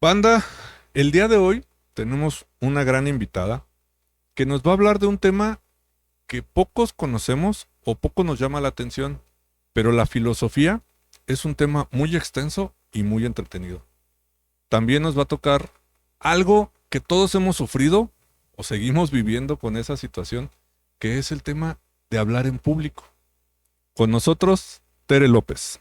Banda, el día de hoy tenemos una gran invitada que nos va a hablar de un tema que pocos conocemos o poco nos llama la atención, pero la filosofía es un tema muy extenso y muy entretenido. También nos va a tocar algo que todos hemos sufrido o seguimos viviendo con esa situación, que es el tema de hablar en público. Con nosotros, Tere López.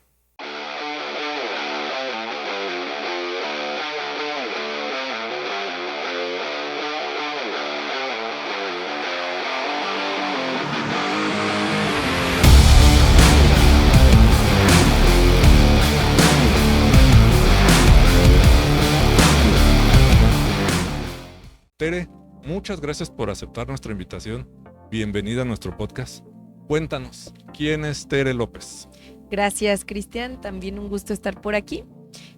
Tere, muchas gracias por aceptar nuestra invitación. Bienvenida a nuestro podcast. Cuéntanos, ¿quién es Tere López? Gracias, Cristian. También un gusto estar por aquí.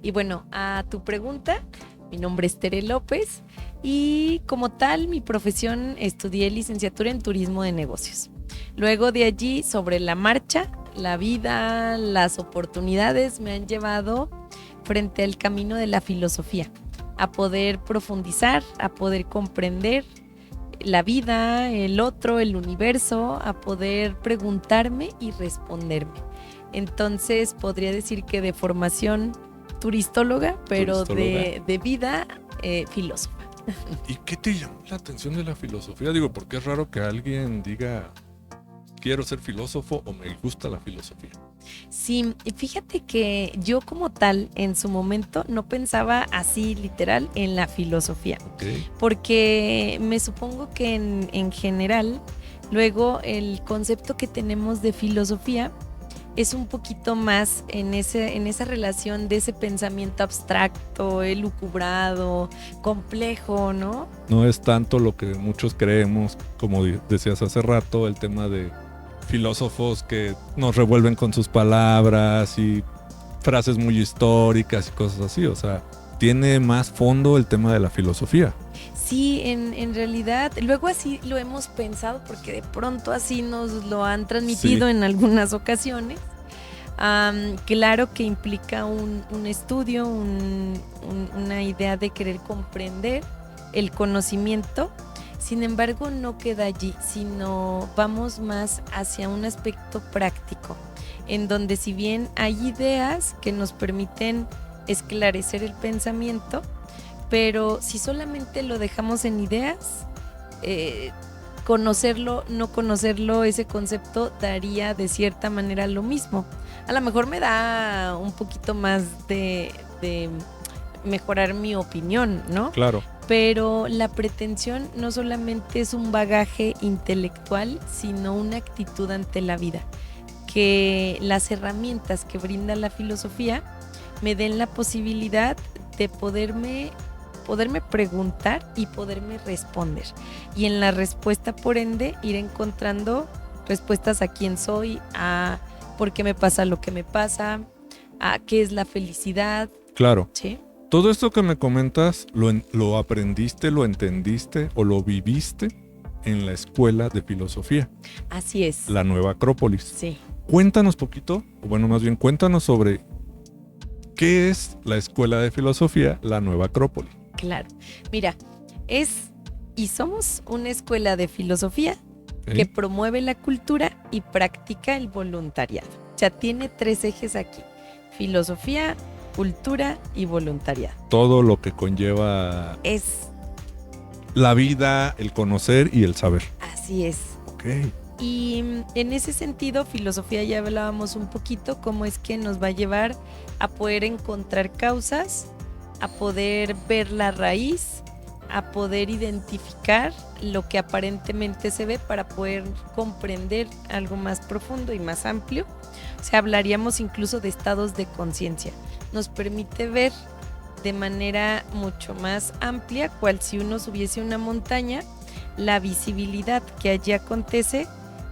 Y bueno, a tu pregunta, mi nombre es Tere López y como tal, mi profesión estudié licenciatura en turismo de negocios. Luego de allí, sobre la marcha, la vida, las oportunidades me han llevado frente al camino de la filosofía, a poder profundizar, a poder comprender la vida, el otro, el universo, a poder preguntarme y responderme. Entonces podría decir que de formación turistóloga, pero de vida filósofa. ¿Y qué te llamó la atención de la filosofía? Digo, porque es raro que alguien diga, quiero ser filósofo o me gusta la filosofía. Sí, fíjate que yo como tal en su momento no pensaba así literal en la filosofía, porque me supongo que en general luego el concepto que tenemos de filosofía es un poquito más en esa relación de ese pensamiento abstracto, elucubrado, complejo, ¿no? No es tanto lo que muchos creemos, como decías hace rato, el tema de filósofos que nos revuelven con sus palabras y frases muy históricas y cosas así. O sea, tiene más fondo el tema de la filosofía. Sí, en realidad, luego así lo hemos pensado porque de pronto así nos lo han transmitido en algunas ocasiones. Claro que implica un estudio, una idea de querer comprender el conocimiento. Sin embargo, no queda allí, sino vamos más hacia un aspecto práctico, en donde si bien hay ideas que nos permiten esclarecer el pensamiento, pero si solamente lo dejamos en ideas, conocerlo, no conocerlo, ese concepto daría de cierta manera lo mismo. A lo mejor me da un poquito más de mejorar mi opinión, ¿no? Claro. Pero la pretensión no solamente es un bagaje intelectual, sino una actitud ante la vida. Que las herramientas que brinda la filosofía me den la posibilidad de poderme preguntar y poderme responder. Y en la respuesta, por ende, ir encontrando respuestas a quién soy, a por qué me pasa lo que me pasa, a qué es la felicidad. Claro. ¿Sí? Todo esto que me comentas, ¿lo aprendiste, lo entendiste o lo viviste en la escuela de filosofía? Así es. La Nueva Acrópolis. Sí. Cuéntanos poquito, o bueno, más bien cuéntanos sobre qué es la escuela de filosofía, la Nueva Acrópolis. Claro. Mira, somos una escuela de filosofía que promueve la cultura y practica el voluntariado. O sea, tiene 3 ejes aquí: filosofía, cultura y voluntariado. Todo lo que conlleva es la vida, el conocer y el saber. Así es. Ok. Y en ese sentido, filosofía, ya hablábamos un poquito cómo es que nos va a llevar a poder encontrar causas, a poder ver la raíz, a poder identificar lo que aparentemente se ve para poder comprender algo más profundo y más amplio. O sea, hablaríamos incluso de estados de conciencia. Nos permite ver de manera mucho más amplia, cual si uno subiese una montaña, la visibilidad que allí acontece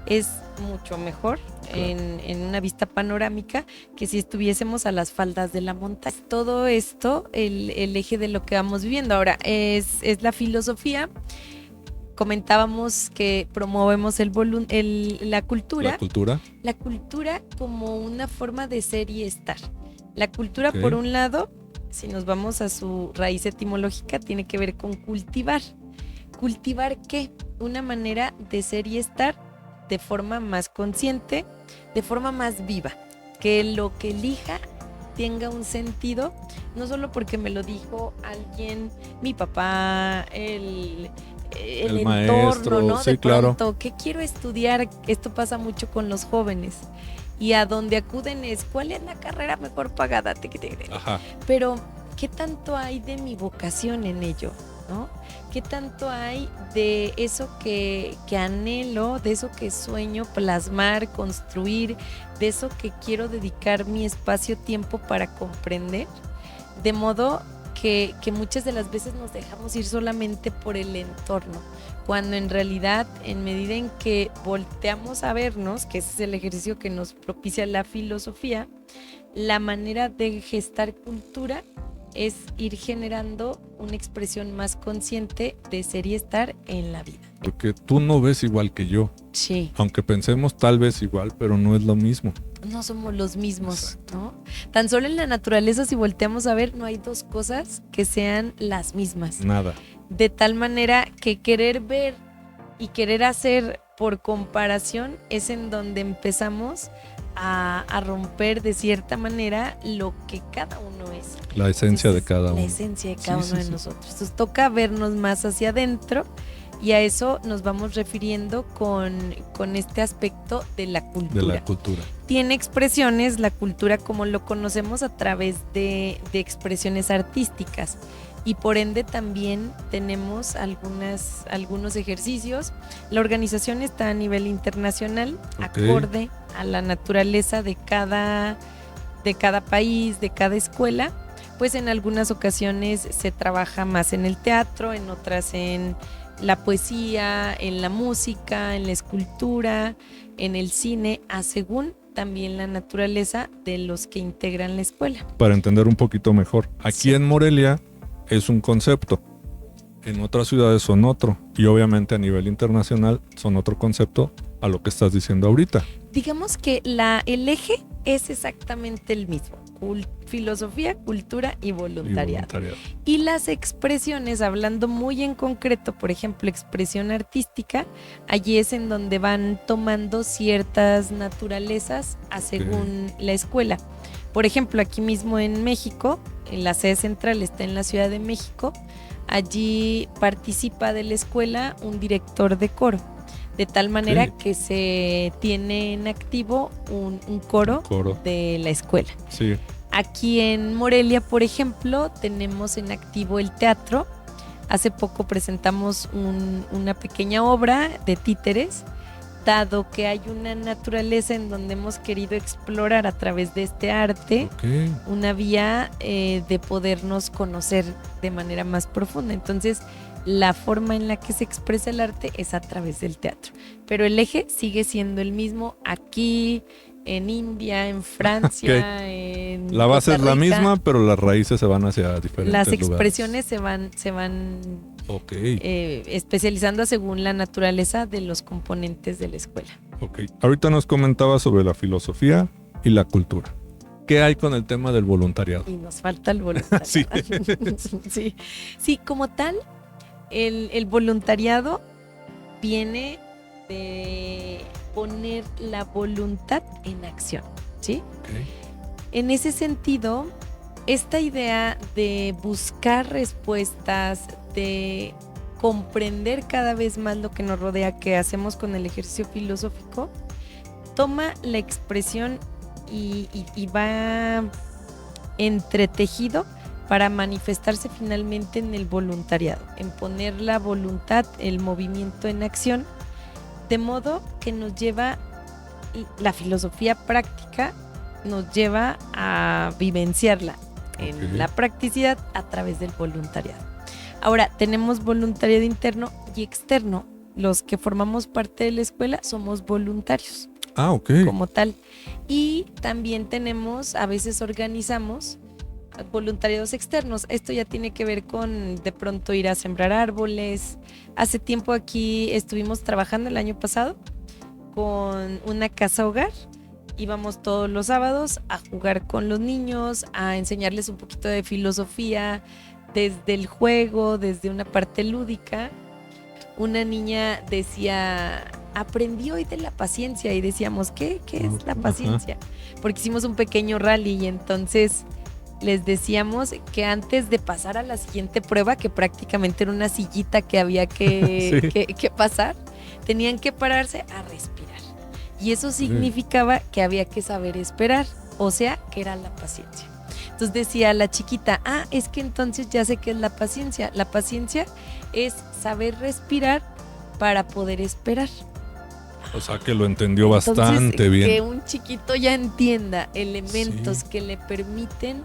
es mucho mejor, claro, en una vista panorámica que si estuviésemos a las faldas de la montaña. Todo esto, el eje de lo que vamos viviendo ahora es la filosofía. Comentábamos que promovemos la cultura. La cultura. La cultura como una forma de ser y estar. La cultura, por un lado, si nos vamos a su raíz etimológica, tiene que ver con cultivar. ¿Cultivar qué? Una manera de ser y estar de forma más consciente, de forma más viva. Que lo que elija tenga un sentido, no solo porque me lo dijo alguien, mi papá, el entorno, maestro, ¿no? sí, De claro. pronto, ¿qué quiero estudiar? Esto pasa mucho con los jóvenes. Y a donde acuden es, ¿cuál es la carrera mejor pagada? Ajá. Pero, ¿qué tanto hay de mi vocación en ello? ¿No? ¿Qué tanto hay de eso que anhelo, de eso que sueño plasmar, construir, de eso que quiero dedicar mi espacio-tiempo para comprender? De modo que muchas de las veces nos dejamos ir solamente por el entorno, cuando en realidad, en medida en que volteamos a vernos, que ese es el ejercicio que nos propicia la filosofía, la manera de gestar cultura es ir generando una expresión más consciente de ser y estar en la vida. Porque tú no ves igual que yo. Sí. Aunque pensemos tal vez igual, pero no es lo mismo. No somos los mismos, ¿no? Tan solo en la naturaleza, si volteamos a ver, no hay dos cosas que sean las mismas. Nada. De tal manera que querer ver y querer hacer por comparación es en donde empezamos a romper de cierta manera lo que cada uno es. La esencia de cada uno. La esencia de cada uno de nosotros. Entonces toca vernos más hacia adentro y a eso nos vamos refiriendo con este aspecto de la cultura. De la cultura. Tiene expresiones, la cultura como lo conocemos a través de expresiones artísticas. Y por ende también tenemos algunos ejercicios. La organización está a nivel internacional, acorde a la naturaleza de cada país, de cada escuela. Pues en algunas ocasiones se trabaja más en el teatro, en otras en la poesía, en la música, en la escultura, en el cine, según también la naturaleza de los que integran la escuela. Para entender un poquito mejor, aquí en Morelia es un concepto, en otras ciudades son otro, y obviamente a nivel internacional son otro concepto a lo que estás diciendo ahorita. Digamos que el eje es exactamente el mismo: filosofía, cultura y voluntariado. Y las expresiones, hablando muy en concreto, por ejemplo, expresión artística, allí es en donde van tomando ciertas naturalezas según la escuela. Por ejemplo, aquí mismo en México, la sede central está en la Ciudad de México. Allí participa de la escuela un director de coro, de tal manera que se tiene en activo un coro de la escuela. Sí. Aquí en Morelia, por ejemplo, tenemos en activo el teatro. Hace poco presentamos una pequeña obra de títeres, dado que hay una naturaleza en donde hemos querido explorar a través de este arte una vía de podernos conocer de manera más profunda. Entonces, la forma en la que se expresa el arte es a través del teatro, pero el eje sigue siendo el mismo aquí, en India, en Francia, en la base Costa es la Rica. misma, pero las raíces se van hacia diferentes Las lugares. expresiones se van especializando según la naturaleza de los componentes de la escuela. Ahorita nos comentaba sobre la filosofía y la cultura. ¿Qué hay con el tema del voluntariado? Y nos falta el voluntariado. Sí, como tal, el voluntariado viene de poner la voluntad en acción, ¿sí? En ese sentido, esta idea de buscar respuestas, de comprender cada vez más lo que nos rodea, que hacemos con el ejercicio filosófico, toma la expresión y va entretejido para manifestarse finalmente en el voluntariado, en poner la voluntad, el movimiento en acción, de modo que nos lleva, la filosofía práctica nos lleva a vivenciarla en la practicidad a través del voluntariado. Ahora, tenemos voluntariado interno y externo. Los que formamos parte de la escuela somos voluntarios. Como tal. Y también tenemos, a veces organizamos voluntariados externos. Esto ya tiene que ver con de pronto ir a sembrar árboles. Hace tiempo aquí estuvimos trabajando el año pasado con una casa hogar íbamos todos los sábados a jugar con los niños, a enseñarles un poquito de filosofía desde el juego, desde una parte lúdica. Una niña decía, aprendí hoy de la paciencia, y decíamos, ¿qué es la paciencia? Porque hicimos un pequeño rally y entonces les decíamos que antes de pasar a la siguiente prueba, que prácticamente era una sillita que había que pasar, tenían que pararse a respirar. Y eso significaba que había que saber esperar, o sea, que era la paciencia. Entonces decía la chiquita, es que entonces ya sé qué es la paciencia. La paciencia es saber respirar para poder esperar. O sea que lo entendió bastante bien. Que un chiquito ya entienda elementos que le permiten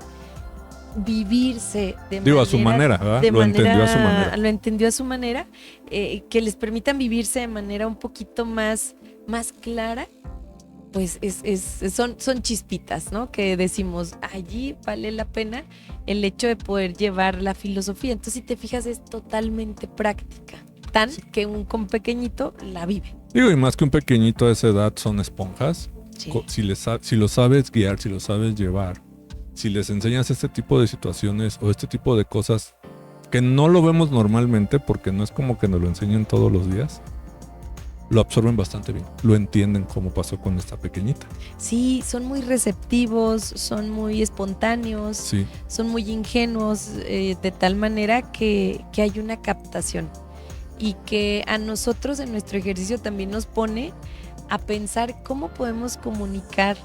vivirse de a su manera, ¿verdad? Entendió a su manera. Lo entendió a su manera, que les permitan vivirse de manera un poquito más clara, pues son chispitas, ¿no? Que decimos, allí vale la pena el hecho de poder llevar la filosofía. Entonces, si te fijas, es totalmente práctica, que un pequeñito la vive. Y más que un pequeñito a esa edad son esponjas. Sí. Si lo sabes guiar, si lo sabes llevar, si les enseñas este tipo de situaciones o este tipo de cosas que no lo vemos normalmente porque no es como que nos lo enseñen todos los días, lo absorben bastante bien, lo entienden, como pasó con esta pequeñita. Sí, son muy receptivos, son muy espontáneos, son muy ingenuos, de tal manera que hay una captación. Y que a nosotros en nuestro ejercicio también nos pone a pensar cómo podemos comunicar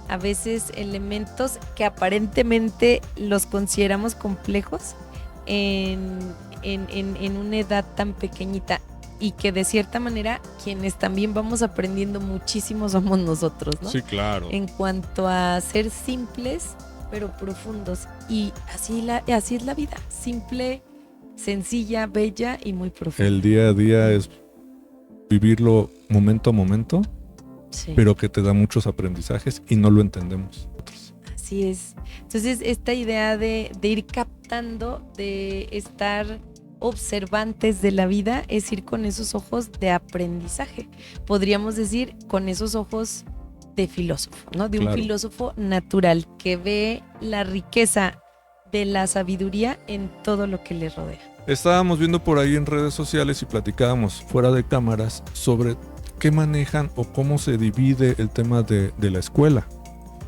a veces elementos que aparentemente los consideramos complejos en una edad tan pequeñita, y que de cierta manera quienes también vamos aprendiendo muchísimo somos nosotros, ¿no? Sí, claro. En cuanto a ser simples pero profundos, y así es la vida, simple, sencilla, bella y muy profunda. El día a día es vivirlo momento a momento, pero que te da muchos aprendizajes y no lo entendemos. Así es. Entonces, esta idea de ir captando, de estar observantes de la vida, es ir con esos ojos de aprendizaje. Podríamos decir con esos ojos de filósofo, ¿no? De un filósofo natural que ve la riqueza de la sabiduría en todo lo que le rodea. Estábamos viendo por ahí en redes sociales y platicábamos fuera de cámaras sobre qué manejan o cómo se divide el tema de la escuela.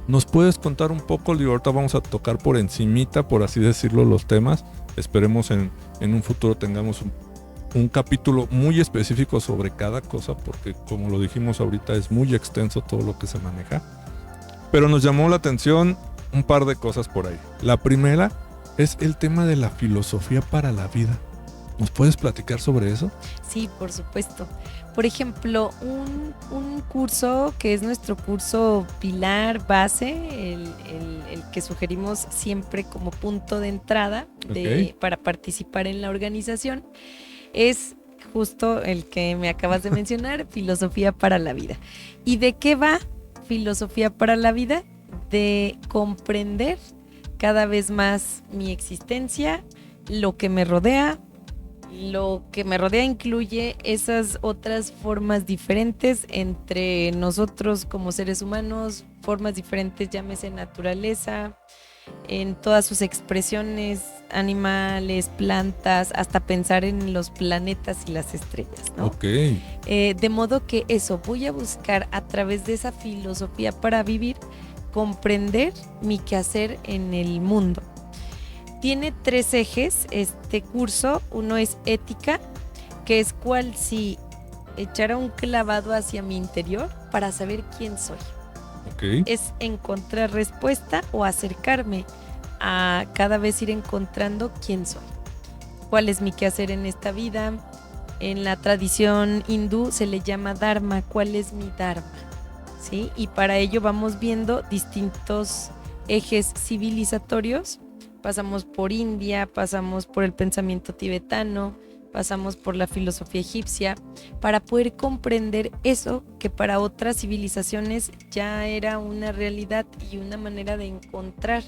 ¿Nos puedes contar un poco? Ahorita vamos a tocar por encimita, por así decirlo, los temas. Esperemos en un futuro tengamos un capítulo muy específico sobre cada cosa, porque como lo dijimos ahorita es muy extenso todo lo que se maneja. Pero nos llamó la atención un par de cosas por ahí. La primera es el tema de la filosofía para la vida. ¿Nos puedes platicar sobre eso? Sí, por supuesto. Por ejemplo, un curso que es nuestro curso pilar base, el que sugerimos siempre como punto de entrada para participar en la organización, es justo el que me acabas de mencionar, Filosofía para la Vida. ¿Y de qué va Filosofía para la Vida? De comprender cada vez más mi existencia, lo que me rodea. Lo que me rodea incluye esas otras formas diferentes entre nosotros como seres humanos, formas diferentes, llámese naturaleza, en todas sus expresiones, animales, plantas, hasta pensar en los planetas y las estrellas, ¿no? Okay. De modo que voy a buscar a través de esa filosofía para vivir, comprender mi quehacer en el mundo. Tiene 3 ejes este curso. Uno es ética, que es cual si echara un clavado hacia mi interior para saber quién soy. Okay. Es encontrar respuesta o acercarme a cada vez ir encontrando quién soy. ¿Cuál es mi quehacer en esta vida? En la tradición hindú se le llama dharma. ¿Cuál es mi dharma? ¿Sí? Y para ello vamos viendo distintos ejes civilizatorios. Pasamos por India, pasamos por el pensamiento tibetano, pasamos por la filosofía egipcia, para poder comprender eso que para otras civilizaciones ya era una realidad y una manera de encontrar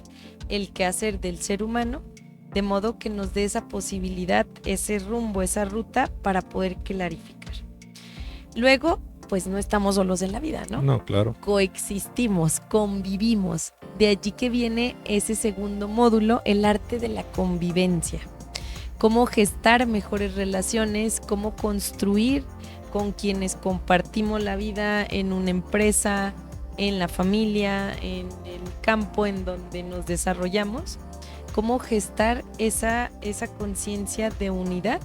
el quehacer del ser humano, de modo que nos dé esa posibilidad, ese rumbo, esa ruta para poder clarificar. Luego pues no estamos solos en la vida, ¿no? No, claro. Coexistimos, convivimos. De allí que viene ese segundo módulo, el arte de la convivencia. Cómo gestar mejores relaciones, cómo construir con quienes compartimos la vida en una empresa, en la familia, en el campo en donde nos desarrollamos. Cómo gestar esa conciencia de unidad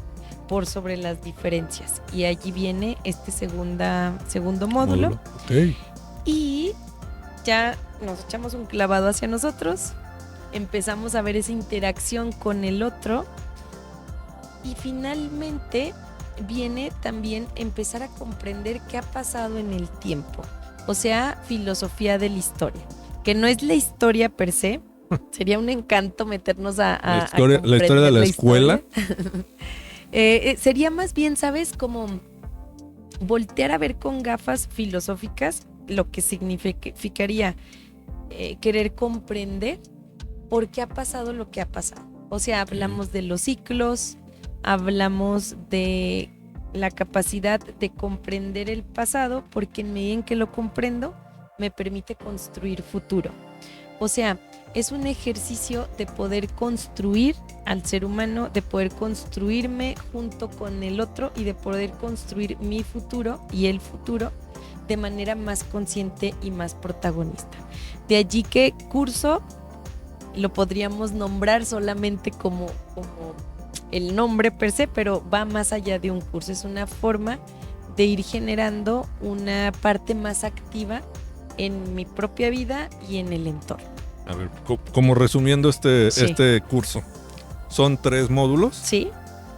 por sobre las diferencias. Y allí viene este segundo módulo. Okay. Y ya nos echamos un clavado hacia nosotros, empezamos a ver esa interacción con el otro y finalmente viene también empezar a comprender qué ha pasado en el tiempo. O sea, filosofía de la historia, que no es la historia per se. Sería un encanto meternos a la historia de la escuela. Sería más bien, ¿sabes? Como voltear a ver con gafas filosóficas lo que significaría querer comprender por qué ha pasado lo que ha pasado. O sea, hablamos de los ciclos, hablamos de la capacidad de comprender el pasado, porque en medida en que lo comprendo, me permite construir futuro. O sea, es un ejercicio de poder construir al ser humano, de poder construirme junto con el otro y de poder construir mi futuro y el futuro de manera más consciente y más protagonista. De allí que curso lo podríamos nombrar solamente como el nombre per se, pero va más allá de un curso. Es una forma de ir generando una parte más activa en mi propia vida y en el entorno. A ver, como resumiendo este curso, son 3 módulos. Sí.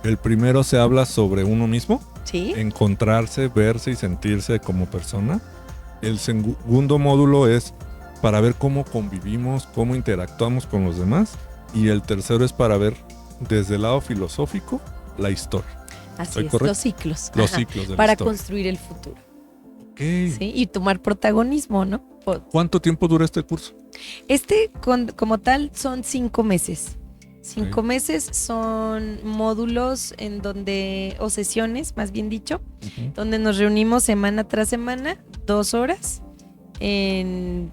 El primero se habla sobre uno mismo. Sí. Encontrarse, verse y sentirse como persona. El segundo módulo es para ver cómo convivimos, cómo interactuamos con los demás. Y el tercero es para ver desde el lado filosófico la historia. Así es, ¿correcto? los ciclos. Los ciclos de la para historia. construir el futuro. Okay. Sí, y tomar protagonismo, ¿no? ¿Cuánto tiempo dura este curso? Como tal, son 5 meses. 5 meses son módulos en donde, o sesiones, más bien dicho, donde nos reunimos semana tras semana, 2 horas.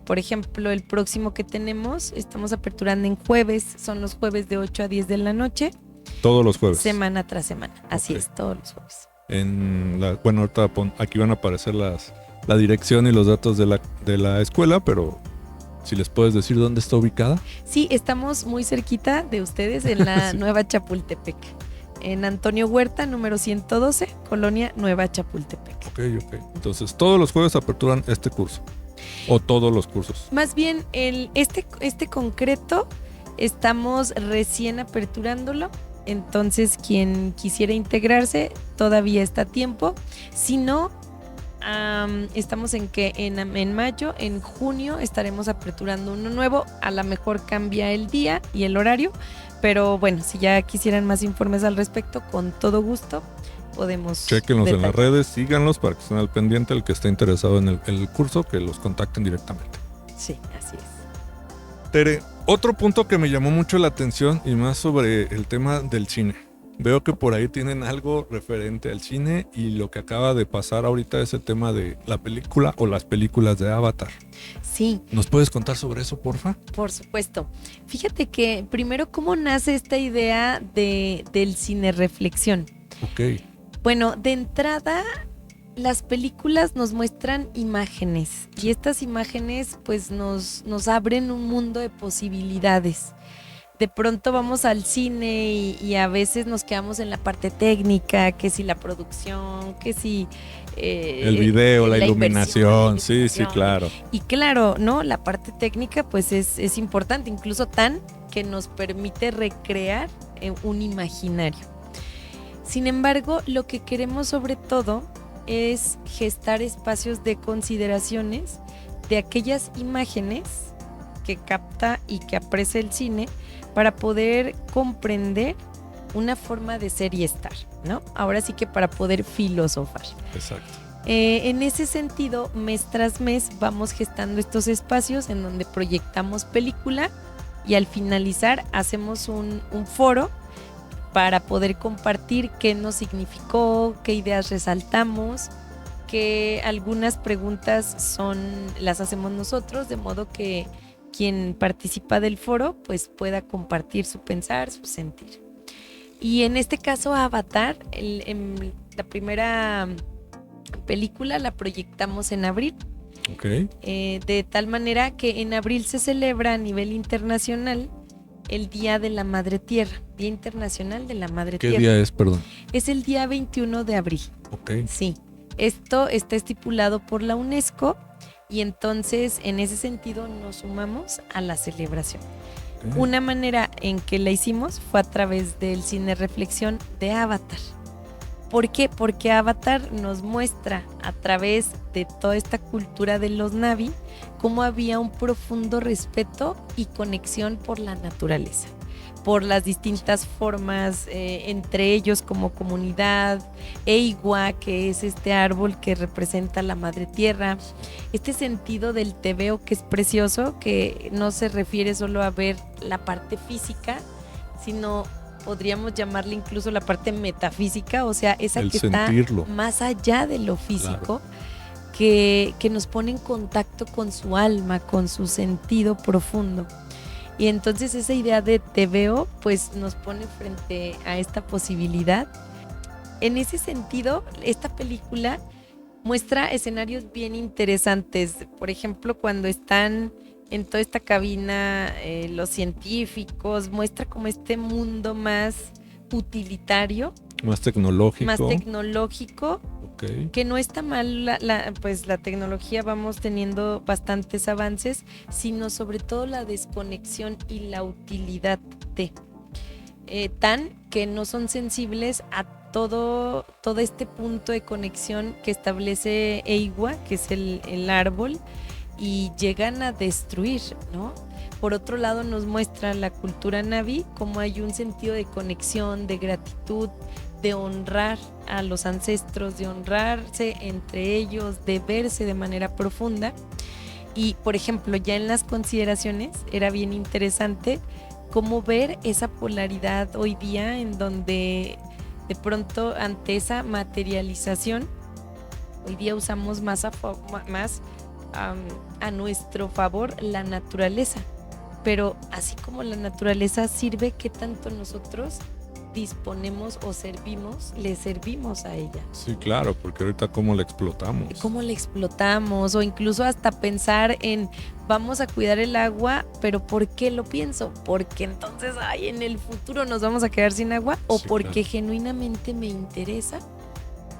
Por ejemplo, el próximo que tenemos, estamos aperturando en jueves, son los jueves de 8 a 10 de la noche. Todos los jueves. Semana tras semana, así es, todos los jueves. Bueno, ahorita aquí van a aparecer la dirección y los datos de la escuela, pero si les puedes decir dónde está ubicada. Sí, estamos muy cerquita de ustedes en la sí. Nueva Chapultepec, en Antonio Huerta, número 112, Colonia Nueva Chapultepec. Ok. Entonces, todos los jueves aperturan este curso, o todos los cursos. Más bien, este concreto estamos recién aperturándolo. Entonces, quien quisiera integrarse todavía está a tiempo. Si no, estamos en mayo, en junio estaremos aperturando uno nuevo. A lo mejor cambia el día y el horario, pero bueno, si ya quisieran más informes al respecto, con todo gusto podemos. Chéquenlos en las redes, síganlos para que estén al pendiente. El que esté interesado en el curso, que los contacten directamente. Sí, así es. Tere, otro punto que me llamó mucho la atención y más sobre el tema del cine. Veo que por ahí tienen algo referente al cine y lo que acaba de pasar ahorita es el tema de la película o las películas de Avatar. Sí. ¿Nos puedes contar sobre eso, porfa? Por supuesto. Fíjate que primero, ¿cómo nace esta idea del cine reflexión? Ok. Bueno, de entrada, las películas nos muestran imágenes y estas imágenes pues nos abren un mundo de posibilidades. De pronto vamos al cine y a veces nos quedamos en la parte técnica, que si la producción, que si el video, la iluminación, sí, claro. Y claro, ¿no? La parte técnica pues es importante, incluso tan que nos permite recrear un imaginario. Sin embargo, lo que queremos sobre todo es gestar espacios de consideraciones de aquellas imágenes que capta y que aprecia el cine para poder comprender una forma de ser y estar, ¿no? Ahora sí que para poder filosofar. Exacto. En ese sentido, mes tras mes vamos gestando estos espacios en donde proyectamos película y al finalizar hacemos un foro para poder compartir qué nos significó, qué ideas resaltamos, que algunas preguntas las hacemos nosotros, de modo que quien participa del foro pues pueda compartir su pensar, su sentir. Y en este caso Avatar, en la primera película la proyectamos en abril. Okay. De tal manera que en abril se celebra a nivel internacional el Día de la Madre Tierra, Día Internacional de la Madre Tierra. ¿Qué día es, perdón? Es el día 21 de abril. Ok. Sí, esto está estipulado por la UNESCO y entonces en ese sentido nos sumamos a la celebración. Okay. Una manera en que la hicimos fue a través del cine reflexión de Avatar. ¿Por qué? Porque Avatar nos muestra a través de toda esta cultura de los Na'vi cómo había un profundo respeto y conexión por la naturaleza, por las distintas formas entre ellos como comunidad, Eiwa, que es este árbol que representa la madre tierra, este sentido del tebeo que es precioso, que no se refiere solo a ver la parte física, sino podríamos llamarle incluso la parte metafísica, o sea, esa el que sentirlo. Está más allá de lo físico, claro. que nos pone en contacto con su alma, con su sentido profundo. Y entonces esa idea de te veo, pues nos pone frente a esta posibilidad. En ese sentido, esta película muestra escenarios bien interesantes. Por ejemplo, cuando están en toda esta cabina los científicos, muestra como este mundo más utilitario. Más tecnológico. Más tecnológico. Okay. Que no está mal, pues la tecnología, vamos teniendo bastantes avances, sino sobre todo la desconexión y la utilidad de tan que no son sensibles a todo este punto de conexión que establece Eiwa, que es el árbol, y llegan a destruir, ¿no? Por otro lado nos muestra la cultura Na'vi cómo hay un sentido de conexión, de gratitud, de honrar a los ancestros, de honrarse entre ellos, de verse de manera profunda. Y, por ejemplo, ya en las consideraciones era bien interesante cómo ver esa polaridad hoy día en donde de pronto ante esa materialización, hoy día usamos más a nuestro favor la naturaleza. Pero así como la naturaleza sirve, ¿qué tanto nosotros disponemos o le servimos a ella? Sí, claro, porque ahorita cómo la explotamos. ¿Cómo la explotamos? O incluso hasta pensar en vamos a cuidar el agua, pero ¿por qué lo pienso? Porque entonces en el futuro nos vamos a quedar sin agua, o sí, porque claro. genuinamente me interesa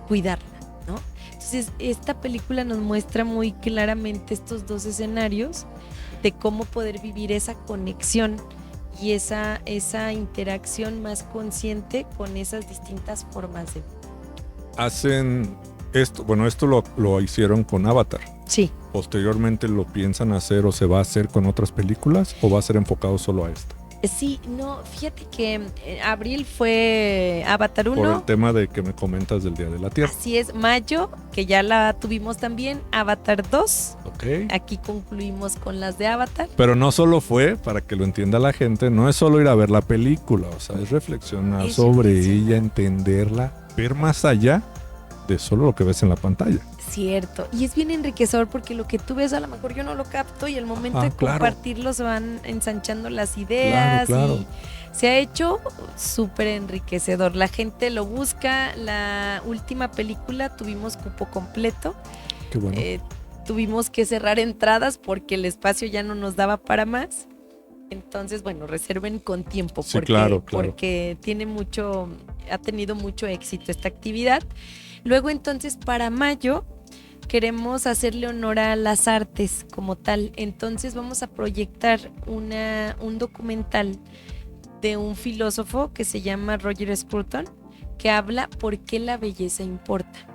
cuidarla, ¿no? Entonces esta película nos muestra muy claramente estos dos escenarios de cómo poder vivir esa conexión y esa interacción más consciente con esas distintas formas de... Hacen esto, bueno, esto lo hicieron con Avatar. Sí. ¿Posteriormente lo piensan hacer o se va a hacer con otras películas o va a ser enfocado solo a esto? Sí, no, fíjate que abril fue Avatar 1. Por el tema de que me comentas del Día de la Tierra. Así es, mayo, que ya la tuvimos también, Avatar 2. Ok. Aquí concluimos con las de Avatar. Pero no solo fue, para que lo entienda la gente, no es solo ir a ver la película, o sea, es reflexionar sobre ella, entenderla, ver más allá de solo lo que ves en la pantalla. Cierto, y es bien enriquecedor porque lo que tú ves a lo mejor yo no lo capto y al momento de compartirlo se van ensanchando las ideas. Claro. Y se ha hecho súper enriquecedor. La gente lo busca. La última película tuvimos cupo completo. Qué bueno. Tuvimos que cerrar entradas porque el espacio ya no nos daba para más. Entonces, bueno, reserven con tiempo sí, claro. Porque ha tenido mucho éxito esta actividad. Luego entonces para mayo queremos hacerle honor a las artes como tal. Entonces vamos a proyectar un documental de un filósofo que se llama Roger Scruton, que habla por qué la belleza importa.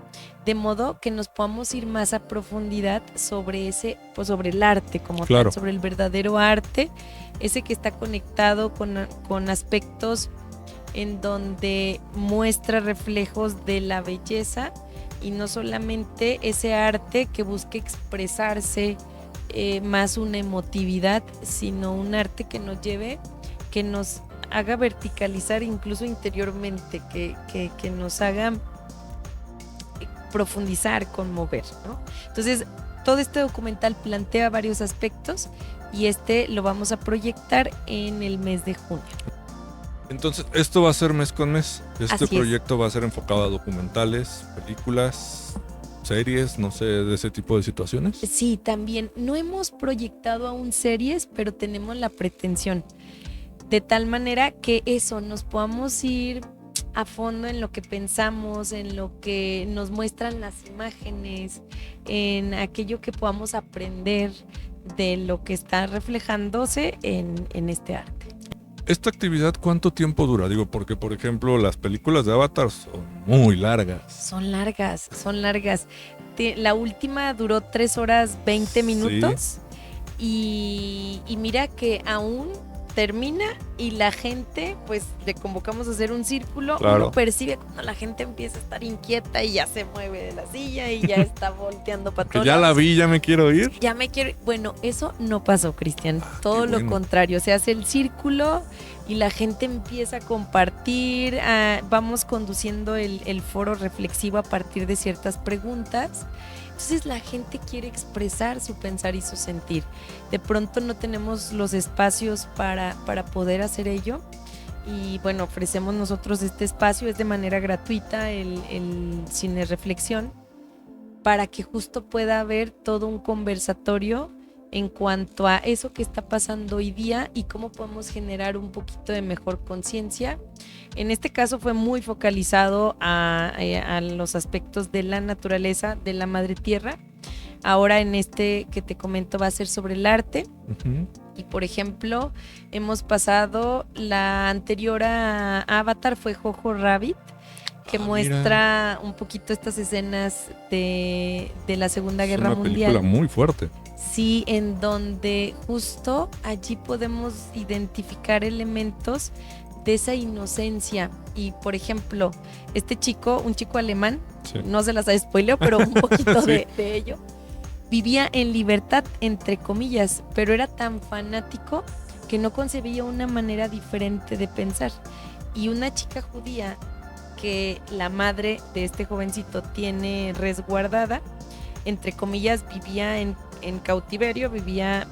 De modo que nos podamos ir más a profundidad sobre sobre el arte como tal, sobre el verdadero arte, ese que está conectado con aspectos en donde muestra reflejos de la belleza y no solamente ese arte que busque expresarse más una emotividad, sino un arte que nos lleve, que nos haga verticalizar incluso interiormente, que nos haga profundizar, conmover, ¿no? Entonces, todo este documental plantea varios aspectos y lo vamos a proyectar en el mes de junio. Entonces, esto va a ser mes con mes. Así es. Proyecto va a ser enfocado a documentales, películas, series, no sé, de ese tipo de situaciones. Sí, también. No hemos proyectado aún series, pero tenemos la pretensión. De tal manera que nos podamos ir a fondo en lo que pensamos, en lo que nos muestran las imágenes, en aquello que podamos aprender de lo que está reflejándose en este arte. ¿Esta actividad cuánto tiempo dura? Digo, porque por ejemplo las películas de Avatar son muy largas. Son largas. La última duró 3 horas 20 minutos y mira que aún termina y la gente, pues le convocamos a hacer un círculo. Claro. Uno percibe cuando la gente empieza a estar inquieta y ya se mueve de la silla y ya está volteando para todos Que ya la lados. vi, ya me quiero ir. Ya me quiero. Bueno, eso no pasó, Cristian. Todo qué lo bueno. contrario. Se hace el círculo y la gente empieza a compartir. Vamos conduciendo el foro reflexivo a partir de ciertas preguntas. Entonces la gente quiere expresar su pensar y su sentir. De pronto no tenemos los espacios para poder hacer ello. Y bueno, ofrecemos nosotros este espacio, es de manera gratuita el cine reflexión, para que justo pueda haber todo un conversatorio en cuanto a eso que está pasando hoy día y cómo podemos generar un poquito de mejor conciencia. En este caso fue muy focalizado a los aspectos de la naturaleza, de la madre tierra. Ahora en este que te comento va a ser sobre el arte. Uh-huh. Y por ejemplo, hemos pasado, la anterior a Avatar fue Jojo Rabbit, que muestra un poquito estas escenas de la Segunda Guerra Mundial. Es una película muy fuerte. Sí, en donde justo allí podemos identificar elementos de esa inocencia. Y por ejemplo, un chico alemán, no se las spoileo, pero un poquito de ello, vivía en libertad, entre comillas, pero era tan fanático que no concebía una manera diferente de pensar. Y una chica judía que la madre de este jovencito tiene resguardada, entre comillas, vivía en cautiverio, vivía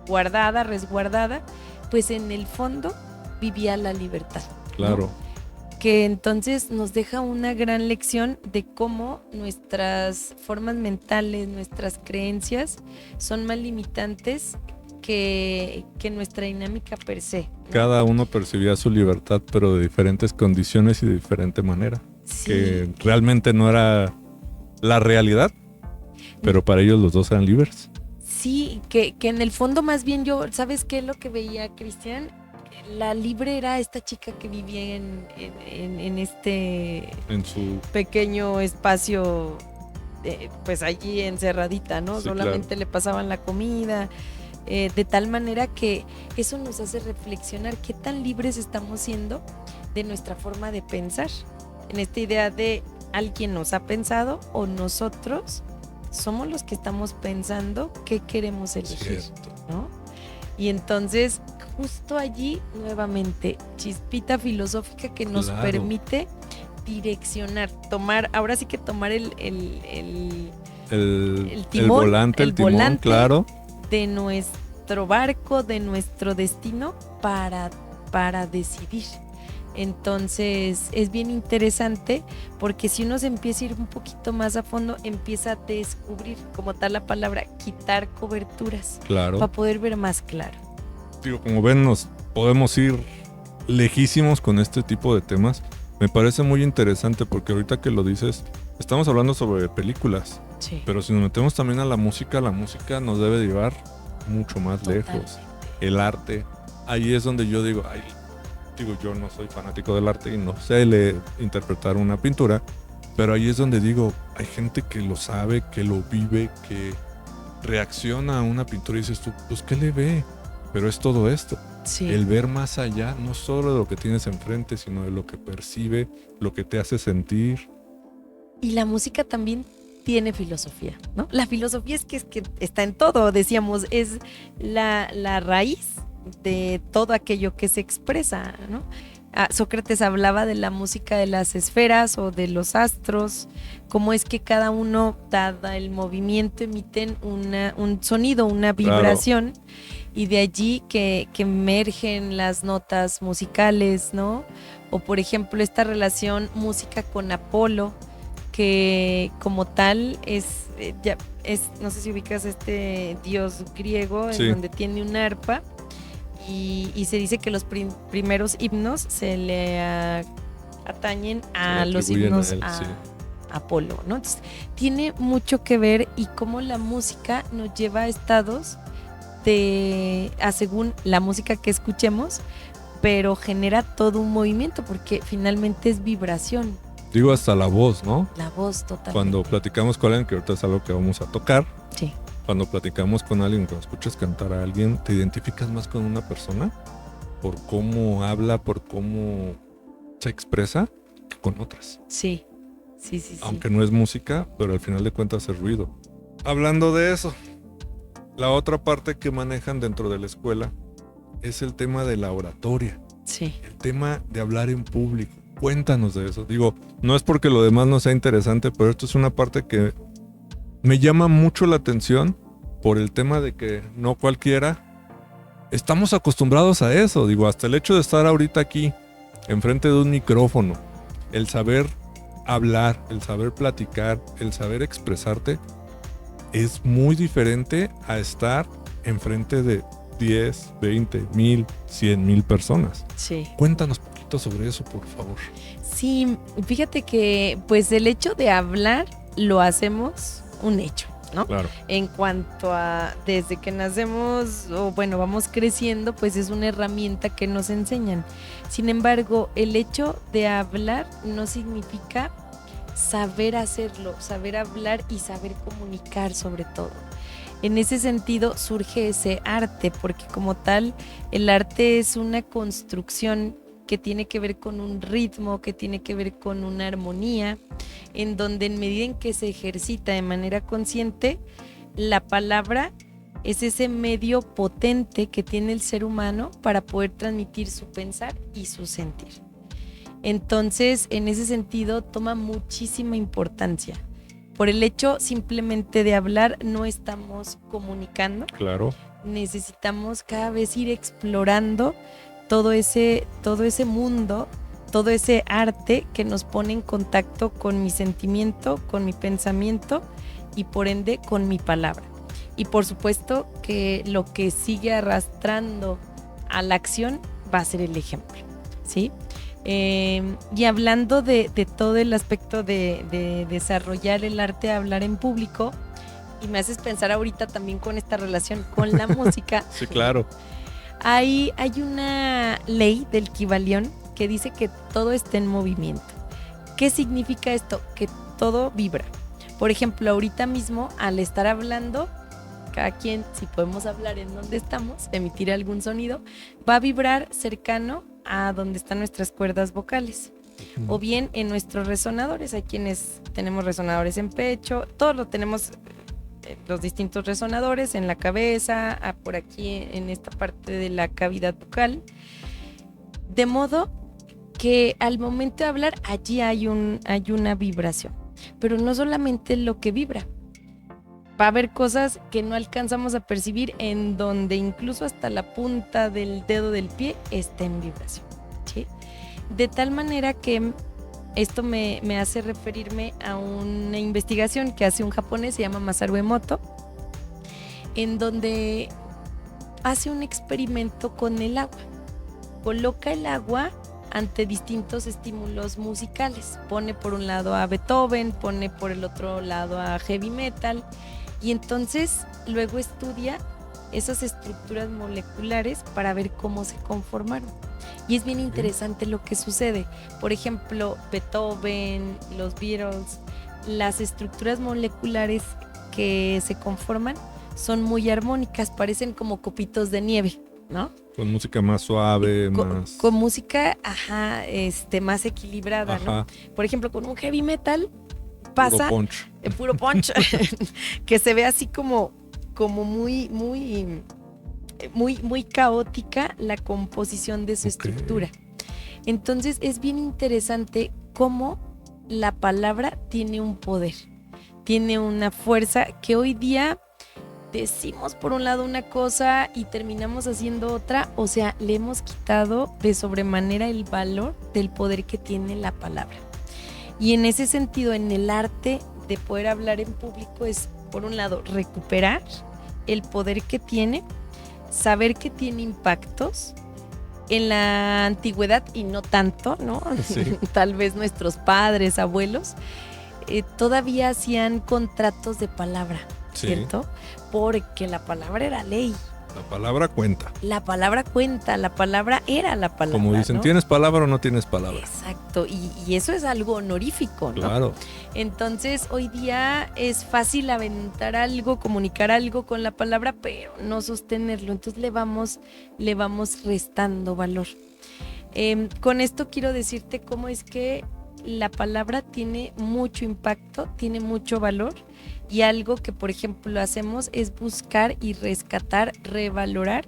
guardada, resguardada, pues en el fondo vivía la libertad. Claro. ¿No? Que entonces nos deja una gran lección de cómo nuestras formas mentales, nuestras creencias son más limitantes que nuestra dinámica per se, ¿no? Cada uno percibía su libertad, pero de diferentes condiciones y de diferente manera. Sí. Que realmente no era la realidad, pero para ellos los dos eran libres. Sí, que en el fondo más bien yo, ¿sabes qué es lo que veía, Cristian? La libre era esta chica que vivía en su pequeño espacio, pues allí encerradita, ¿no? Sí, solamente claro. Le pasaban la comida, de tal manera que eso nos hace reflexionar qué tan libres estamos siendo de nuestra forma de pensar. En esta idea de alguien nos ha pensado o nosotros somos los que estamos pensando qué queremos elegir, ¿no? Y entonces justo allí nuevamente chispita filosófica que nos permite direccionar, tomar el volante, claro, de nuestro barco, de nuestro destino para decidir. Entonces es bien interesante porque si uno se empieza a ir un poquito más a fondo, empieza a descubrir, como tal la palabra, quitar coberturas, claro, para poder ver más claro. Digo, como ven, nos podemos ir lejísimos con este tipo de temas. Me parece muy interesante porque ahorita que lo dices, estamos hablando sobre películas, sí, pero si nos metemos también a la música nos debe llevar mucho más lejos. El arte, ahí es donde yo digo, yo no soy fanático del arte y no sé interpretar una pintura, pero ahí es donde digo, hay gente que lo sabe, que lo vive, que reacciona a una pintura y dices tú, pues ¿qué le ve? Pero es todo esto, sí. El ver más allá, no solo de lo que tienes enfrente, sino de lo que percibe, lo que te hace sentir. Y la música también tiene filosofía, ¿no? La filosofía es que está en todo, decíamos, es la raíz de todo aquello que se expresa, ¿no? Sócrates hablaba de la música de las esferas o de los astros, cómo es que cada uno, dado el movimiento, emiten un sonido, una vibración, y de allí que emergen las notas musicales, ¿no? O por ejemplo esta relación música con Apolo, que como tal no sé si ubicas este dios griego, en donde tiene un arpa, y se dice que los primeros himnos se le atañen a los himnos a Apolo, ¿no? Entonces, tiene mucho que ver, y cómo la música nos lleva a estados según la música que escuchemos, pero genera todo un movimiento, porque finalmente es vibración. Digo, hasta la voz, ¿no? La voz, totalmente. Cuando platicamos con alguien, que ahorita es algo que vamos a tocar. Sí. Cuando platicamos con alguien, cuando escuchas cantar a alguien, te identificas más con una persona por cómo habla, por cómo se expresa, que con otras. Sí. Aunque no es música, pero al final de cuentas es ruido. Hablando de eso, la otra parte que manejan dentro de la escuela es el tema de la oratoria. Sí. El tema de hablar en público. Cuéntanos de eso. Digo, no es porque lo demás no sea interesante, pero esto es una parte que me llama mucho la atención por el tema de que no cualquiera estamos acostumbrados a eso. Digo, hasta el hecho de estar ahorita aquí, enfrente de un micrófono, el saber hablar, el saber platicar, el saber expresarte, es muy diferente a estar enfrente de 10, 20, 1000, 100,000 personas. Sí. Cuéntanos poquito sobre eso, por favor. Sí, fíjate que pues el hecho de hablar lo hacemos un hecho, ¿no? Claro. En cuanto a desde que nacemos o bueno, vamos creciendo, pues es una herramienta que nos enseñan. Sin embargo, el hecho de hablar no significa saber hacerlo, saber hablar y saber comunicar sobre todo. En ese sentido surge ese arte, porque como tal, el arte es una construcción que tiene que ver con un ritmo, que tiene que ver con una armonía, en donde en medida en que se ejercita de manera consciente, la palabra es ese medio potente que tiene el ser humano para poder transmitir su pensar y su sentir. Entonces, en ese sentido, toma muchísima importancia. Por el hecho simplemente de hablar, no estamos comunicando. Claro. Necesitamos cada vez ir explorando todo ese mundo, todo ese arte que nos pone en contacto con mi sentimiento, con mi pensamiento y por ende con mi palabra. Y por supuesto que lo que sigue arrastrando a la acción va a ser el ejemplo, ¿sí? Y hablando de todo el aspecto de desarrollar el arte de hablar en público, y me haces pensar ahorita también con esta relación con la música. Sí, claro. Hay una ley del Kybalión que dice que todo está en movimiento. ¿Qué significa esto? Que todo vibra. Por ejemplo, ahorita mismo, al estar hablando, cada quien, si podemos hablar en donde estamos, emitir algún sonido, va a vibrar cercano a donde están nuestras cuerdas vocales. O bien en nuestros resonadores. Hay quienes tenemos resonadores en pecho, todos lo tenemos, los distintos resonadores en la cabeza, por aquí en esta parte de la cavidad bucal, de modo que al momento de hablar allí hay una vibración, pero no solamente lo que vibra, va a haber cosas que no alcanzamos a percibir, en donde incluso hasta la punta del dedo del pie está en vibración, ¿sí? De tal manera que esto me hace referirme a una investigación que hace un japonés, se llama Masaru Emoto, en donde hace un experimento con el agua. Coloca el agua ante distintos estímulos musicales. Pone por un lado a Beethoven, pone por el otro lado a heavy metal, y entonces luego estudia esas estructuras moleculares para ver cómo se conformaron. Y es bien interesante lo que sucede. Por ejemplo, Beethoven, los Beatles, las estructuras moleculares que se conforman son muy armónicas, parecen como copitos de nieve, ¿no? Con música más suave, con música, más equilibrada, ajá, ¿no? Por ejemplo, con un heavy metal pasa puro punch que se ve así como muy caótica la composición de su estructura. Entonces es bien interesante cómo la palabra tiene un poder, tiene una fuerza que hoy día decimos por un lado una cosa y terminamos haciendo otra, o sea, le hemos quitado de sobremanera el valor del poder que tiene la palabra. Y en ese sentido, en el arte de poder hablar en público es, por un lado, recuperar el poder que tiene, saber que tiene impactos. En la antigüedad, y no tanto, ¿no? Sí. Tal vez nuestros padres, abuelos, todavía hacían contratos de palabra, Sí. ¿cierto? Porque la palabra era ley. La palabra cuenta. La palabra cuenta, la palabra era la palabra. Como dicen, ¿no? ¿tienes palabra o no tienes palabra? Exacto, y eso es algo honorífico, ¿no? Claro. Entonces, hoy día es fácil aventar algo, comunicar algo con la palabra, pero no sostenerlo. Entonces le vamos restando valor. Con esto quiero decirte cómo es que la palabra tiene mucho impacto, tiene mucho valor, y algo que, por ejemplo, hacemos es buscar y rescatar, revalorar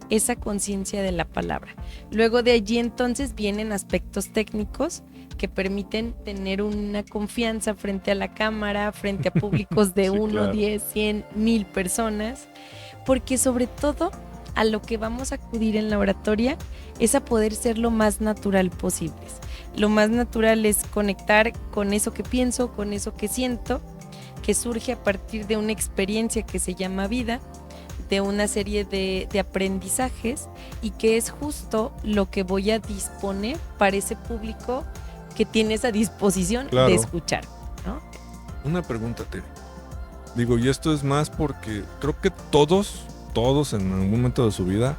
esa conciencia de la palabra. Luego de allí entonces vienen aspectos técnicos que permiten tener una confianza frente a la cámara, frente a públicos de Sí, 1, claro. 10, 100, 1000 personas, porque sobre todo a lo que vamos a acudir en la oratoria es a poder ser lo más natural posibles. Lo más natural es conectar con eso que pienso, con eso que siento, que surge a partir de una experiencia que se llama vida, de una serie de aprendizajes, y que es justo lo que voy a disponer para ese público que tiene esa disposición Claro. de escuchar, ¿no? Una pregunta, Tere. Digo, y esto es más porque creo que todos en algún momento de su vida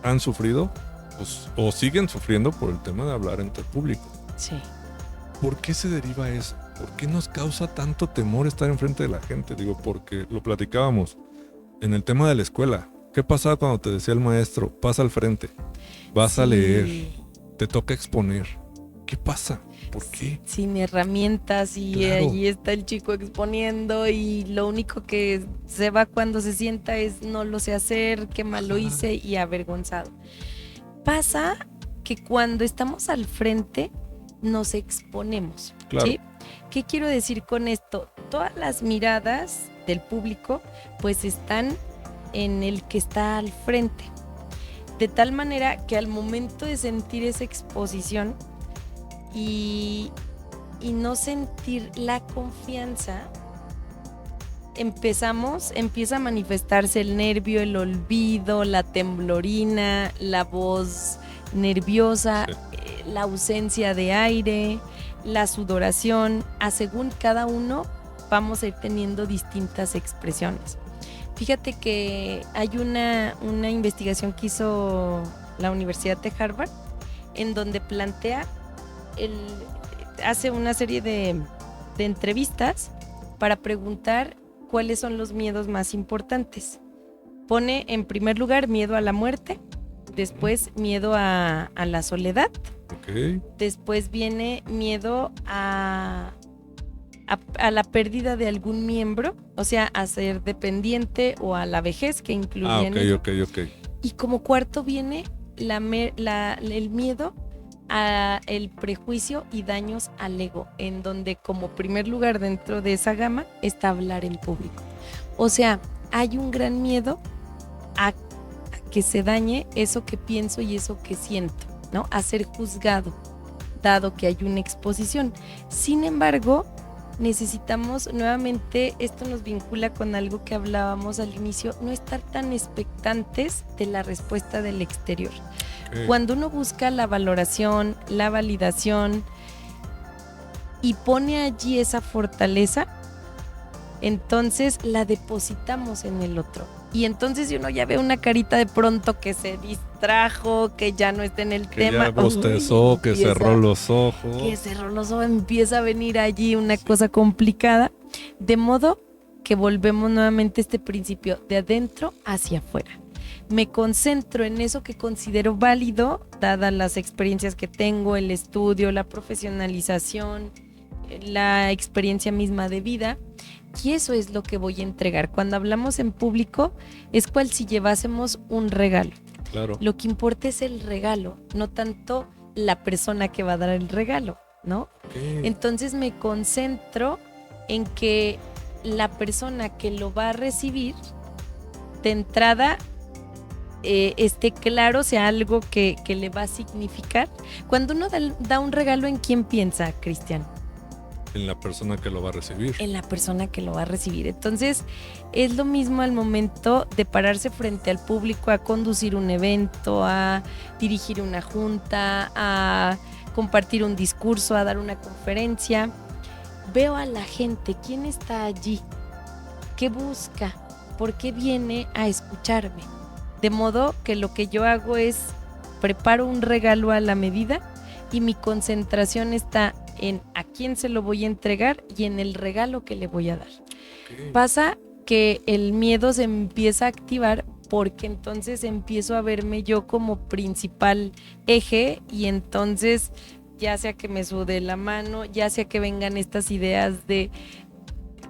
han sufrido, pues, o siguen sufriendo por el tema de hablar ante el público. Sí. ¿Por qué se deriva eso? ¿Por qué nos causa tanto temor estar enfrente de la gente? Digo, porque lo platicábamos en el tema de la escuela. ¿Qué pasaba cuando te decía el maestro, pasa al frente, vas a Sí. leer, te toca exponer? ¿Qué pasa? ¿Por qué? Sin herramientas, y Claro. allí está el chico exponiendo, y lo único que se va cuando se sienta es no lo sé hacer, qué mal lo Ajá. hice, y avergonzado. Pasa que cuando estamos al frente nos exponemos, Claro. ¿sí? ¿Qué quiero decir con esto? Todas las miradas del público pues están en el que está al frente, de tal manera que al momento de sentir esa exposición y no sentir la confianza, empieza a manifestarse el nervio, el olvido, la temblorina, la voz nerviosa, Sí. la ausencia de aire, la sudoración. Según cada uno vamos a ir teniendo distintas expresiones. Fíjate que hay una investigación que hizo la Universidad de Harvard, en donde hace una serie de entrevistas para preguntar cuáles son los miedos más importantes. Pone en primer lugar miedo a la muerte, después miedo a la soledad, Ok. después viene miedo a la pérdida de algún miembro, o sea, a ser dependiente, o a la vejez, que incluye en ello. Ok. Y como cuarto viene el miedo a el prejuicio y daños al ego, en donde como primer lugar dentro de esa gama está hablar en público. O sea, hay un gran miedo a que se dañe eso que pienso y eso que siento, ¿no? A ser juzgado, dado que hay una exposición. Sin embargo, necesitamos nuevamente, esto nos vincula con algo que hablábamos al inicio, no estar tan expectantes de la respuesta del exterior. Ok. Cuando uno busca la valoración, la validación y pone allí esa fortaleza, entonces la depositamos en el otro. Y entonces si uno ya ve una carita de pronto que se distrajo, que ya no está en el Que tema, ya bostezó, que empieza- cerró los ojos. que cerró los ojos, empieza a venir allí una cosa complicada, de modo que volvemos nuevamente a este principio de adentro hacia afuera. Me concentro en eso que considero válido, dadas las experiencias que tengo, el estudio, la profesionalización, la experiencia misma de vida, y eso es lo que voy a entregar. Cuando hablamos en público es cual si llevásemos un regalo. Claro. Lo que importa es el regalo, no tanto la persona que va a dar el regalo, ¿no? Ok. Entonces me concentro en que la persona que lo va a recibir, de entrada, esté claro, sea algo que le va a significar. Cuando uno da un regalo, ¿en quién piensa, Cristian? En la persona que lo va a recibir. En la persona que lo va a recibir. Entonces, es lo mismo al momento de pararse frente al público a conducir un evento, a dirigir una junta, a compartir un discurso, a dar una conferencia. Veo a la gente, ¿quién está allí? ¿Qué busca? ¿Por qué viene a escucharme? De modo que lo que yo hago es preparo un regalo a la medida y mi concentración está en a quién se lo voy a entregar y en el regalo que le voy a dar. Ok. Pasa que el miedo se empieza a activar porque entonces empiezo a verme yo como principal eje y entonces ya sea que me sude la mano, ya sea que vengan estas ideas de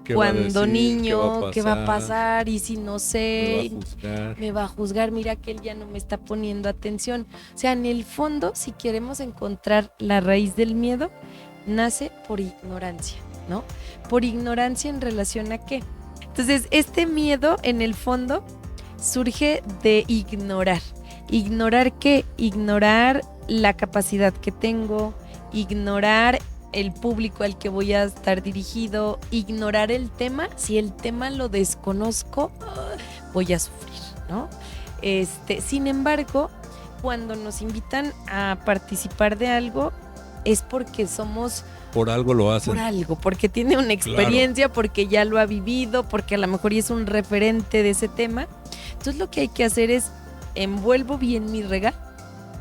¿Qué va a cuando decir? niño, ¿qué va a pasar? pasar? Y si no Me sé, va a juzgar. me va a juzgar, mira que él ya no me está poniendo atención. O sea, en el fondo, si queremos encontrar la raíz del miedo, nace por ignorancia, ¿no? Por ignorancia en relación a qué. Entonces, este miedo, en el fondo, surge de ignorar. ¿Ignorar qué? Ignorar la capacidad que tengo, ignorar el público al que voy a estar dirigido, ignorar el tema. Si el tema lo desconozco, voy a sufrir, ¿no? Sin embargo, cuando nos invitan a participar de algo, es porque somos Por algo lo hacen. por algo, porque tiene una experiencia, porque ya lo ha vivido, porque a lo mejor ya es un referente de ese tema. Entonces lo que hay que hacer es envuelvo bien mi regalo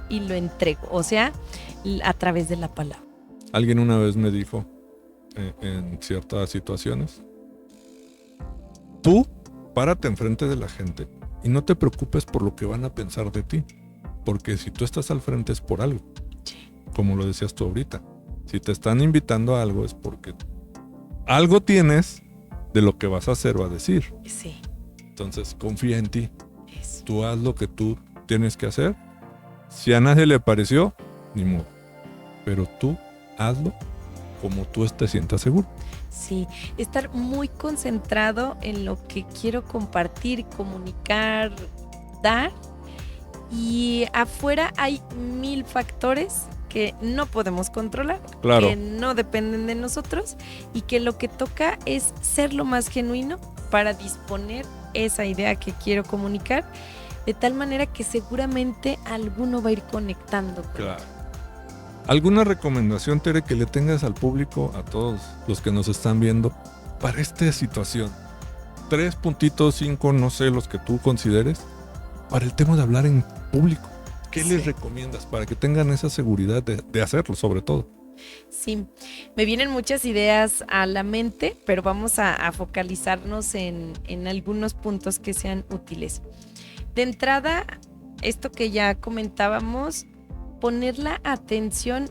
y lo entrego, o sea, a través de la palabra. Alguien una vez me dijo en ciertas situaciones, tú párate enfrente de la gente y no te preocupes por lo que van a pensar de ti, porque si tú estás al frente es por algo, como lo decías tú ahorita. Si te están invitando a algo es porque algo tienes de lo que vas a hacer o a decir. Sí, Entonces confía en ti, eso. tú haz lo que tú tienes que hacer. Si a nadie le pareció, ni modo, pero tú hazlo como tú te sientas seguro. Sí, estar muy concentrado en lo que quiero compartir, comunicar, dar. Y afuera hay 1000 factores que no podemos controlar, Claro. que no dependen de nosotros y que lo que toca es ser lo más genuino para disponer esa idea que quiero comunicar, de tal manera que seguramente alguno va a ir conectando con Claro. ¿Alguna recomendación, Tere, que le tengas al público, a todos los que nos están viendo, para esta situación? 3 puntitos, 5, no sé, los que tú consideres, para el tema de hablar en público. ¿Qué Sí. les recomiendas para que tengan esa seguridad de hacerlo, sobre todo? Sí, me vienen muchas ideas a la mente, pero vamos a focalizarnos en algunos puntos que sean útiles. De entrada, esto que ya comentábamos, poner la atención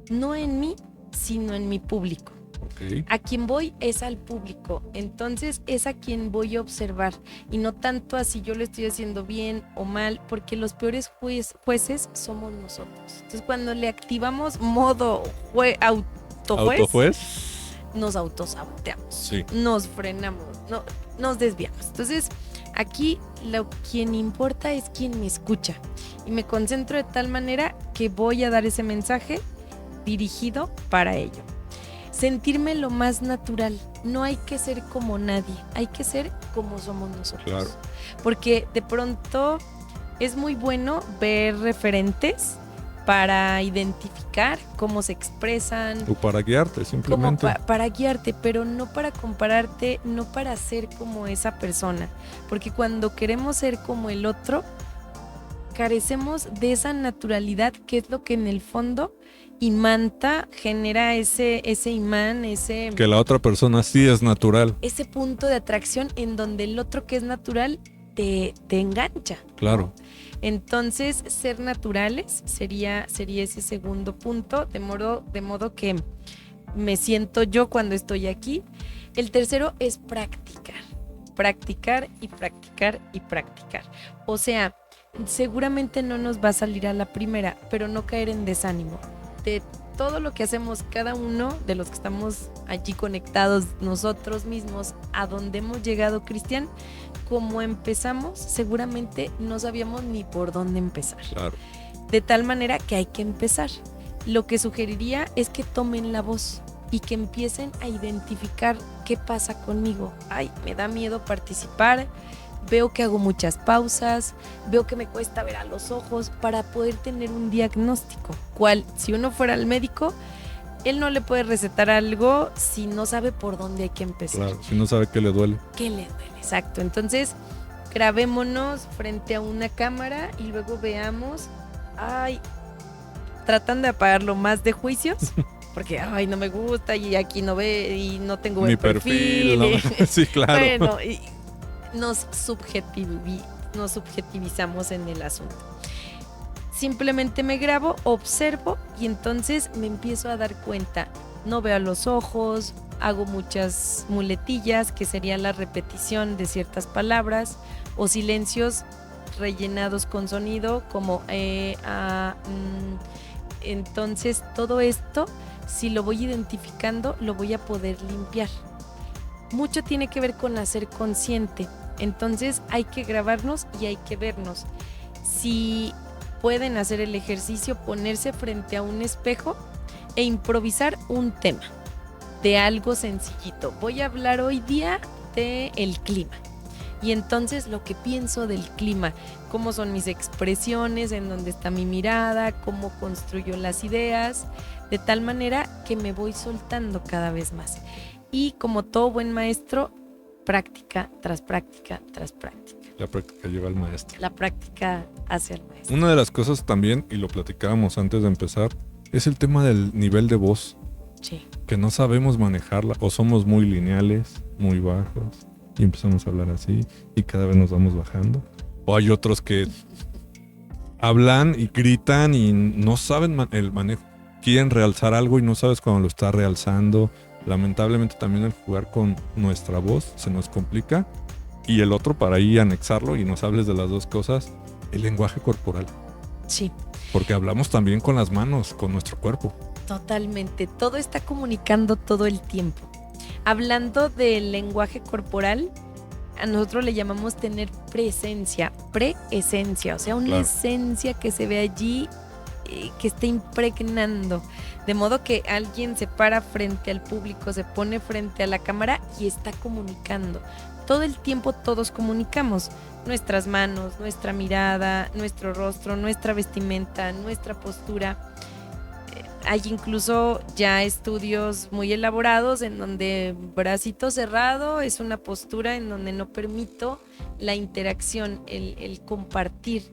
no en mí, sino en mi público. Ok. A quien voy es al público, entonces es a quien voy a observar y no tanto a si yo lo estoy haciendo bien o mal, porque los peores jueces somos nosotros. Entonces cuando le activamos modo autojuez, ¿Autojuez? nos autosaboteamos, Sí. nos frenamos, nos desviamos. Entonces aquí quien importa es quien me escucha y me concentro de tal manera que voy a dar ese mensaje dirigido para ello. Sentirme lo más natural. No hay que ser como nadie, hay que ser como somos nosotros. Claro. Porque de pronto es muy bueno ver referentes para identificar cómo se expresan, O para guiarte, como simplemente. para guiarte, pero no para compararte, no para ser como esa persona. Porque cuando queremos ser como el otro, carecemos de esa naturalidad que es lo que en el fondo imanta, genera ese imán, Que la otra persona sí es natural. ese punto de atracción en donde el otro que es natural te engancha. Claro. Entonces, ser naturales sería ese segundo punto, de modo que me siento yo cuando estoy aquí. El tercero es practicar y practicar y practicar. O sea, seguramente no nos va a salir a la primera, pero no caer en desánimo. De todo lo que hacemos cada uno de los que estamos allí conectados nosotros mismos, a donde hemos llegado, Cristian, como empezamos, seguramente no sabíamos ni por dónde empezar. Claro. De tal manera que hay que empezar. Lo que sugeriría es que tomen la voz y que empiecen a identificar qué pasa conmigo. Ay, me da miedo participar, veo que hago muchas pausas, veo que me cuesta ver a los ojos para poder tener un diagnóstico. Cual, si uno fuera al médico, él no le puede recetar algo si no sabe por dónde hay que empezar. Claro, si no sabe qué le duele. ¿Qué le duele? Exacto. Entonces, grabémonos frente a una cámara y luego veamos, ay, tratan de apagarlo más de juicios, porque ay, no me gusta y aquí no ve y no tengo buen Mi perfil, ¿no? Sí, claro. Bueno, y nos subjetivizamos en el asunto. Simplemente me grabo, observo y entonces me empiezo a dar cuenta. No veo a los ojos, hago muchas muletillas, que sería la repetición de ciertas palabras, o silencios rellenados con sonido, como entonces todo esto, si lo voy identificando, lo voy a poder limpiar. Mucho tiene que ver con hacer consciente. Entonces hay que grabarnos y hay que vernos. Si pueden hacer el ejercicio, ponerse frente a un espejo e improvisar un tema de algo sencillito. Voy a hablar hoy día del clima. Y entonces lo que pienso del clima, cómo son mis expresiones, en dónde está mi mirada, cómo construyo las ideas, de tal manera que me voy soltando cada vez más. Y como todo buen maestro, práctica tras práctica tras práctica. La práctica lleva al maestro. La práctica hace al maestro. Una de las cosas también, y lo platicábamos antes de empezar, es el tema del nivel de voz. Sí. Que no sabemos manejarla, o somos muy lineales, muy bajos, y empezamos a hablar así, y cada vez nos vamos bajando. O hay otros que hablan y gritan y no saben el manejo. Quieren realzar algo y no sabes cuando lo está realzando. Lamentablemente también el jugar con nuestra voz se nos complica. Y el otro, para ahí anexarlo y nos hables de las dos cosas, el lenguaje corporal. Sí. Porque hablamos también con las manos, con nuestro cuerpo. Totalmente. Todo está comunicando todo el tiempo. Hablando del lenguaje corporal, a nosotros le llamamos tener presencia, preesencia, o sea, una esencia que se ve allí, que está impregnando. De modo que alguien se para frente al público, se pone frente a la cámara y está comunicando. Todo el tiempo todos comunicamos. Nuestras manos, nuestra mirada, nuestro rostro, nuestra vestimenta, nuestra postura. Hay incluso ya estudios muy elaborados en donde bracito cerrado es una postura en donde no permito la interacción, el compartir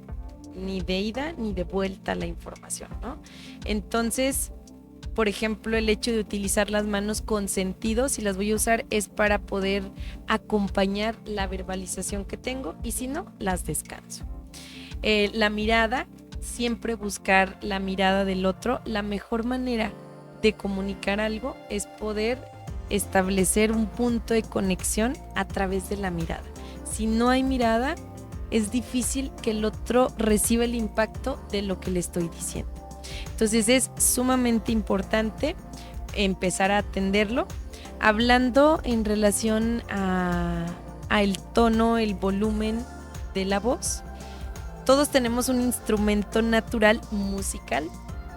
ni de ida ni de vuelta la información, ¿no? Entonces, por ejemplo, el hecho de utilizar las manos con sentido, si las voy a usar, es para poder acompañar la verbalización que tengo y si no, las descanso. La mirada, siempre buscar la mirada del otro. La mejor manera de comunicar algo es poder establecer un punto de conexión a través de la mirada. Si no hay mirada, es difícil que el otro reciba el impacto de lo que le estoy diciendo. Entonces es sumamente importante empezar a atenderlo. Hablando en relación a el tono, el volumen de la voz, todos tenemos un instrumento natural musical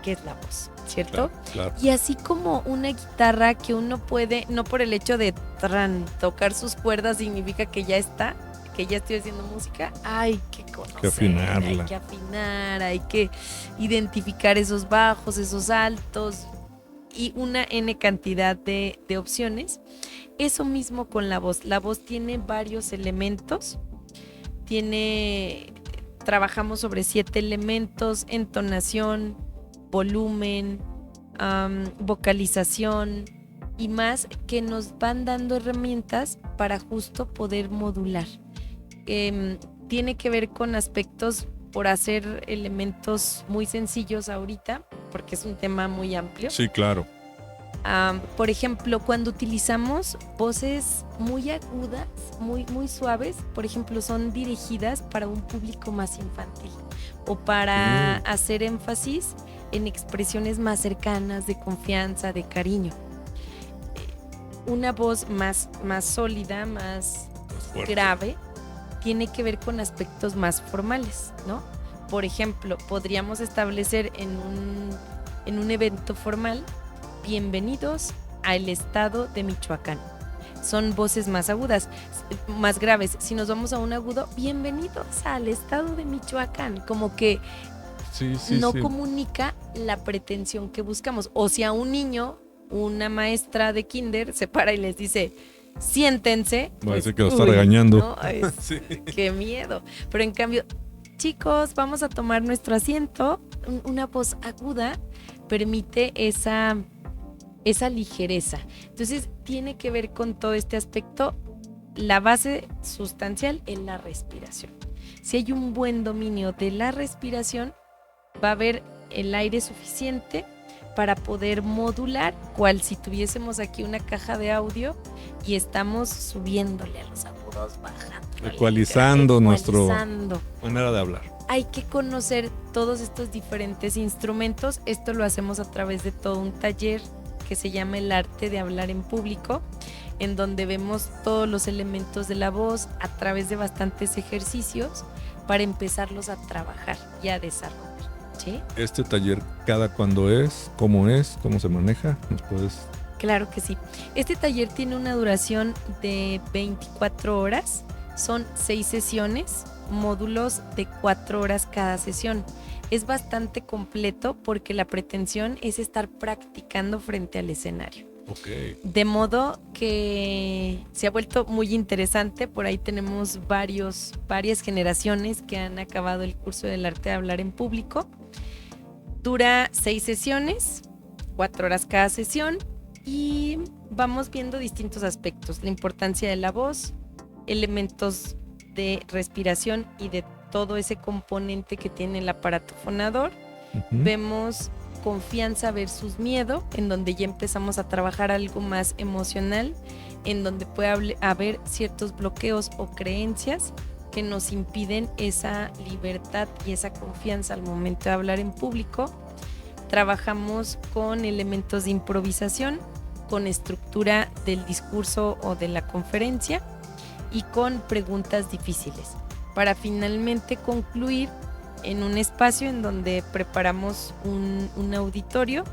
que es la voz, ¿cierto? Claro. Y así como una guitarra que uno puede, no por el hecho de tocar sus cuerdas significa que ya está, que ya estoy haciendo música, hay que conocer, que afinarla. hay que afinar, hay que identificar esos bajos, esos altos y una N cantidad de opciones. Eso mismo con la voz. La voz tiene varios elementos, trabajamos sobre 7 elementos: entonación, volumen, vocalización y más, que nos van dando herramientas para justo poder modular. Tiene que ver con aspectos, por hacer elementos muy sencillos ahorita, porque es un tema muy amplio. Sí, claro. Por ejemplo, cuando utilizamos voces muy agudas, muy suaves, por ejemplo, son dirigidas para un público más infantil o para hacer énfasis en expresiones más cercanas de confianza, de cariño. Una voz más sólida, más grave, tiene que ver con aspectos más formales, ¿no? Por ejemplo, podríamos establecer en un evento formal: bienvenidos al estado de Michoacán. Son voces más agudas, más graves. Si nos vamos a un agudo, bienvenidos al estado de Michoacán. Como que no comunica la pretensión que buscamos. O si a un niño, una maestra de kinder se para y les dice, siéntense. Parece que lo está regañando. ¿no? Sí. Qué miedo. Pero en cambio, chicos, vamos a tomar nuestro asiento. Una voz aguda permite esa ligereza. Entonces tiene que ver con todo este aspecto. La base sustancial es la respiración. Si hay un buen dominio de la respiración, va a haber el aire suficiente para poder modular, cual si tuviésemos aquí una caja de audio y estamos subiéndole a los agudos, bajando, ecualizando nuestra manera de hablar. Hay que conocer todos estos diferentes instrumentos. Esto lo hacemos a través de todo un taller que se llama El arte de hablar en público, en donde vemos todos los elementos de la voz a través de bastantes ejercicios para empezarlos a trabajar y a desarrollar. ¿Sí? Este taller, ¿cada cuándo es? ¿Cómo se maneja? ¿Nos puedes...? Claro que sí. Este taller tiene una duración de 24 horas. Son 6 sesiones, módulos de 4 horas cada sesión. Es bastante completo porque la pretensión es estar practicando frente al escenario. Okay. De modo que se ha vuelto muy interesante. Por ahí tenemos varias generaciones que han acabado el curso del arte de hablar en público. Dura 6 sesiones, 4 horas cada sesión, y vamos viendo distintos aspectos: la importancia de la voz, elementos de respiración y de todo ese componente que tiene el aparato fonador. Vemos confianza versus miedo, en donde ya empezamos a trabajar algo más emocional, en donde puede haber ciertos bloqueos o creencias que nos impiden esa libertad y esa confianza al momento de hablar en público. Trabajamos con elementos de improvisación, con estructura del discurso o de la conferencia y con preguntas difíciles, para finalmente concluir en un espacio en donde preparamos un auditorio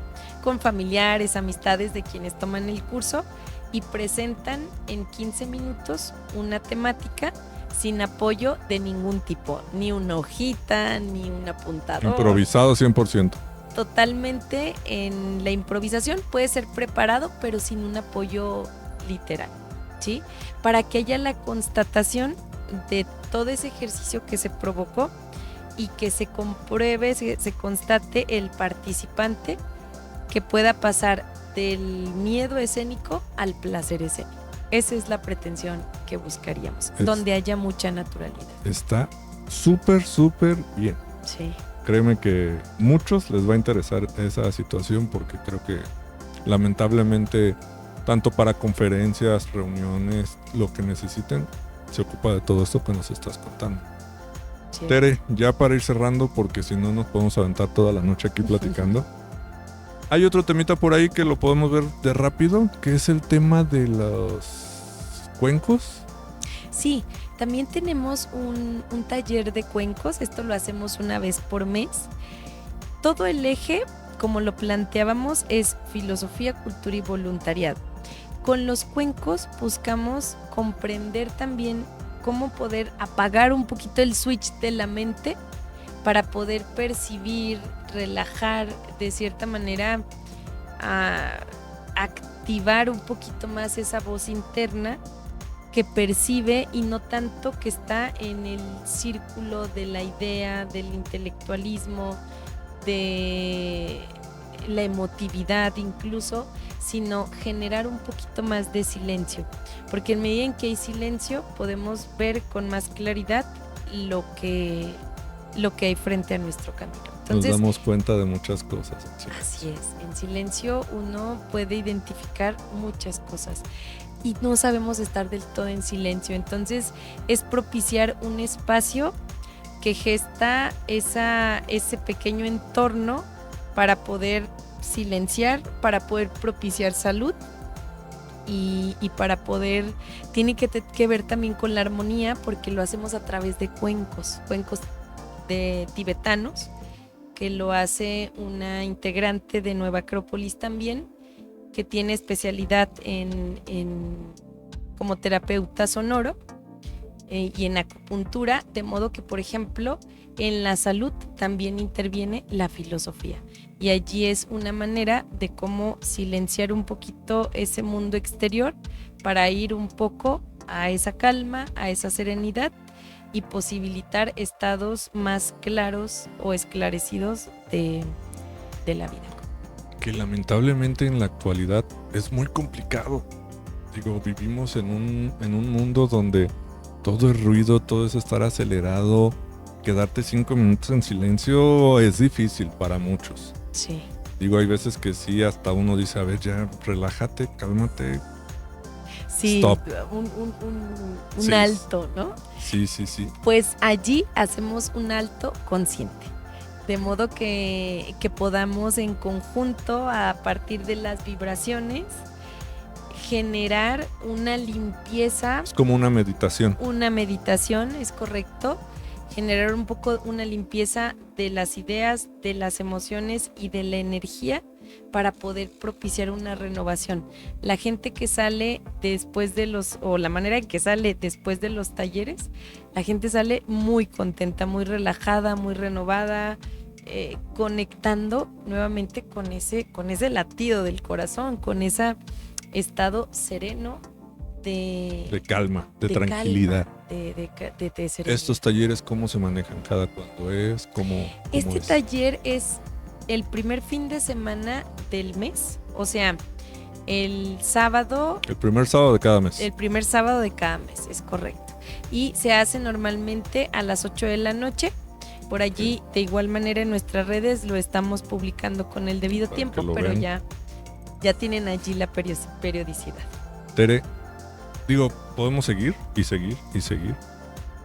con familiares, amistades de quienes toman el curso y presentan en 15 minutos una temática sin apoyo de ningún tipo, ni una hojita, ni un apuntador. Improvisado 100%. Totalmente en la improvisación, puede ser preparado, pero sin un apoyo literal, ¿sí? Para que haya la constatación de todo ese ejercicio que se provocó y que se compruebe, se constate el participante que pueda pasar del miedo escénico al placer escénico. Esa es la pretensión que buscaríamos, donde haya mucha naturalidad. Está súper bien. Sí. Créeme que muchos les va a interesar esa situación, porque creo que lamentablemente tanto para conferencias, reuniones, lo que necesiten, se ocupa de todo esto que nos estás contando. Sí. Tere, ya para ir cerrando, porque si no nos podemos aventar toda la noche aquí platicando. Hay otro temita por ahí que lo podemos ver de rápido, que es el tema de los cuencos. Sí, también tenemos un taller de cuencos. Esto lo hacemos una vez por mes. Todo el eje, como lo planteábamos, es filosofía, cultura y voluntariado. Con los cuencos buscamos comprender también cómo poder apagar un poquito el switch de la mente para poder percibir, relajar, de cierta manera, activar un poquito más esa voz interna que percibe, y no tanto que está en el círculo de la idea, del intelectualismo, de la emotividad incluso, sino generar un poquito más de silencio, porque en medida en que hay silencio podemos ver con más claridad lo que hay frente a nuestro camino. Entonces, nos damos cuenta de muchas cosas. Así es, en silencio uno puede identificar muchas cosas y no sabemos estar del todo en silencio. Entonces es propiciar un espacio que gesta ese pequeño entorno para poder silenciar, para poder propiciar salud y para poder, tiene que ver también con la armonía, porque lo hacemos a través de cuencos de tibetanos, que lo hace una integrante de Nueva Acrópolis también, que tiene especialidad como terapeuta sonoro y en acupuntura, de modo que, por ejemplo, en la salud también interviene la filosofía. Y allí es una manera de cómo silenciar un poquito ese mundo exterior para ir un poco a esa calma, a esa serenidad y posibilitar estados más claros o esclarecidos de la vida. Que lamentablemente en la actualidad es muy complicado. Digo, vivimos en un mundo donde todo es ruido, todo es estar acelerado. Quedarte 5 minutos en silencio es difícil para muchos. Sí. Digo, hay veces que sí, hasta uno dice, a ver, ya, relájate, cálmate. Sí, Stop. Un Sí. alto, ¿no? Sí. Pues allí hacemos un alto consciente, de modo que podamos en conjunto, a partir de las vibraciones, generar una limpieza. Es como una meditación. Una meditación, es correcto. Generar un poco una limpieza de las ideas, de las emociones y de la energía para poder propiciar una renovación. La gente que sale después de o la manera en que sale después de los talleres, la gente sale muy contenta, muy relajada, muy renovada, conectando nuevamente con ese latido del corazón, con ese estado sereno de calma, de tranquilidad. Calma, de serenidad. ¿Estos talleres cómo se manejan? ¿Cada cuándo es? ¿Cómo Este es? taller es el primer fin de semana del mes, o sea, el sábado. El primer sábado de cada mes. El primer sábado de cada mes, es correcto. Y se hace normalmente a las 8 de la noche. Por allí, de igual manera, en nuestras redes lo estamos publicando con el debido Para tiempo, que lo pero vean. ya tienen allí la periodicidad. Tere, digo, podemos seguir y seguir y seguir.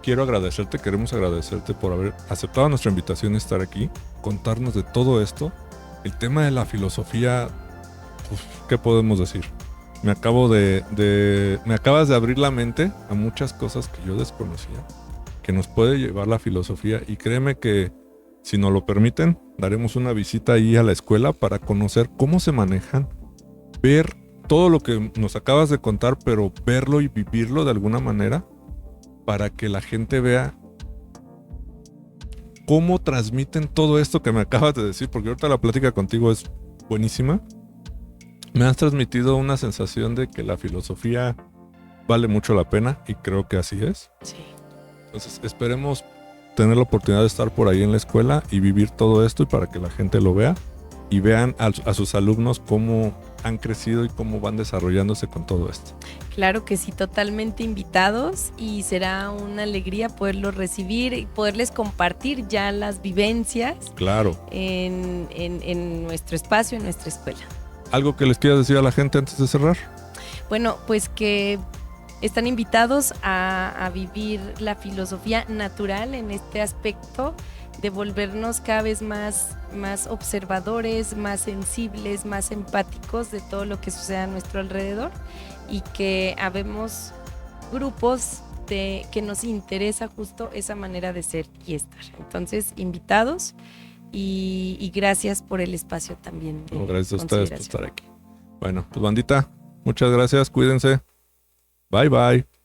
Queremos agradecerte por haber aceptado nuestra invitación a estar aquí, contarnos de todo esto. El tema de la filosofía, ¿qué podemos decir? Me acabas de abrir la mente a muchas cosas que yo desconocía, que nos puede llevar la filosofía, y créeme que si nos lo permiten, daremos una visita ahí a la escuela para conocer cómo se manejan, ver todo lo que nos acabas de contar, pero verlo y vivirlo de alguna manera para que la gente vea cómo transmiten todo esto que me acabas de decir, porque ahorita la plática contigo es buenísima. Me has transmitido una sensación de que la filosofía vale mucho la pena, y creo que así es. Sí. Entonces esperemos tener la oportunidad de estar por ahí en la escuela y vivir todo esto, y para que la gente lo vea y vean a sus alumnos cómo han crecido y cómo van desarrollándose con todo esto. Claro que sí, totalmente invitados, y será una alegría poderlos recibir y poderles compartir ya las vivencias. Claro. En nuestro espacio, en nuestra escuela. ¿Algo que les quieras decir a la gente antes de cerrar? Bueno, pues que están invitados a vivir la filosofía natural en este aspecto de volvernos cada vez más observadores, más sensibles, más empáticos de todo lo que sucede a nuestro alrededor, y que habemos grupos que nos interesa justo esa manera de ser y estar. Entonces, invitados, y gracias por el espacio también. Gracias a ustedes por estar aquí. Bueno, pues bandita, muchas gracias, cuídense. Bye bye.